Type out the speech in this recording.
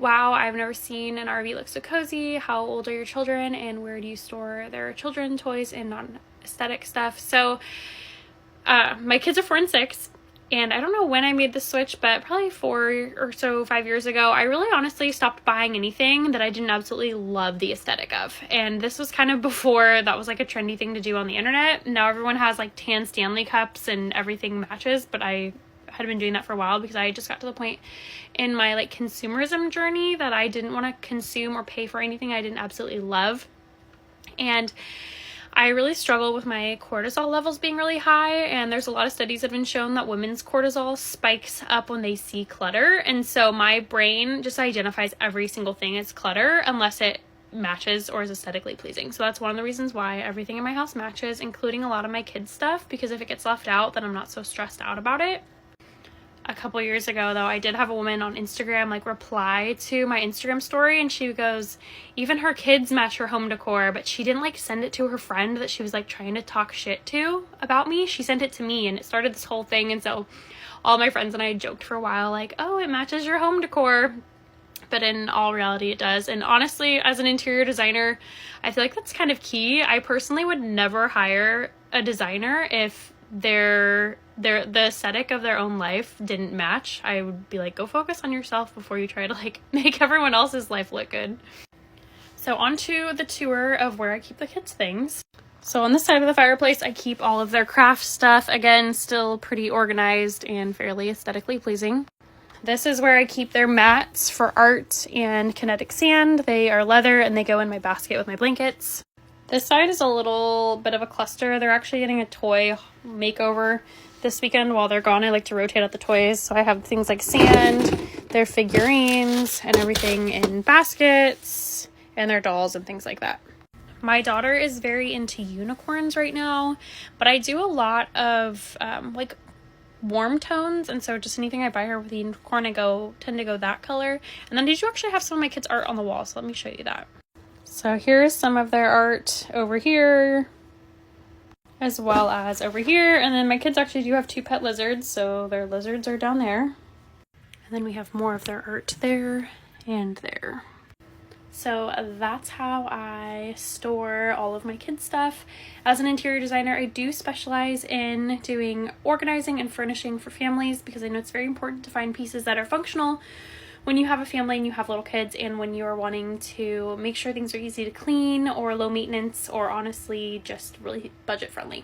wow, I've never seen an RV look so cozy. How old are your children and where do you store their children toys and non-aesthetic stuff? So my kids are 4 and 6. And I don't know when I made the switch, but probably 5 years ago, I really honestly stopped buying anything that I didn't absolutely love the aesthetic of. And this was kind of before that was like a trendy thing to do on the internet. Now everyone has like tan Stanley cups and everything matches, but I had been doing that for a while because I just got to the point in my like consumerism journey that I didn't want to consume or pay for anything I didn't absolutely love. And I really struggle with my cortisol levels being really high, and there's a lot of studies that have been shown that women's cortisol spikes up when they see clutter, and so my brain just identifies every single thing as clutter unless it matches or is aesthetically pleasing. So that's one of the reasons why everything in my house matches, including a lot of my kids' stuff, because if it gets left out, then I'm not so stressed out about it. A couple years ago though, I did have a woman on Instagram like reply to my Instagram story, and she goes, even her kids match her home decor, but she didn't like send it to her friend that she was like trying to talk shit to about me. She sent it to me, and it started this whole thing. And so all my friends and I joked for a while like, oh, it matches your home decor, but in all reality it does. And honestly, as an interior designer, I feel like that's kind of key. I personally would never hire a designer if the aesthetic of their own life didn't match. I would be like, go focus on yourself before you try to like make everyone else's life look good. So on to the tour of where I keep the kids' things. So on this side of the fireplace, I keep all of their craft stuff. Again, still pretty organized and fairly aesthetically pleasing. This is where I keep their mats for art and kinetic sand. They are leather and they go in my basket with my blankets. This side is a little bit of a cluster. They're actually getting a toy makeover this weekend while they're gone. I like to rotate out the toys. So I have things like sand, their figurines, and everything in baskets, and their dolls and things like that. My daughter is very into unicorns right now, but I do a lot of like warm tones, and so just anything I buy her with the unicorn, I tend to go that color. And then did you actually have some of my kids' art on the wall? So let me show you that. So here's some of their art over here, as well as over here. And then my kids actually do have 2 pet lizards, so their lizards are down there. And then we have more of their art there and there. So that's how I store all of my kids' stuff. As an interior designer, I do specialize in doing organizing and furnishing for families because I know it's very important to find pieces that are functional when you have a family and you have little kids, and when you're wanting to make sure things are easy to clean or low maintenance, or honestly just really budget friendly.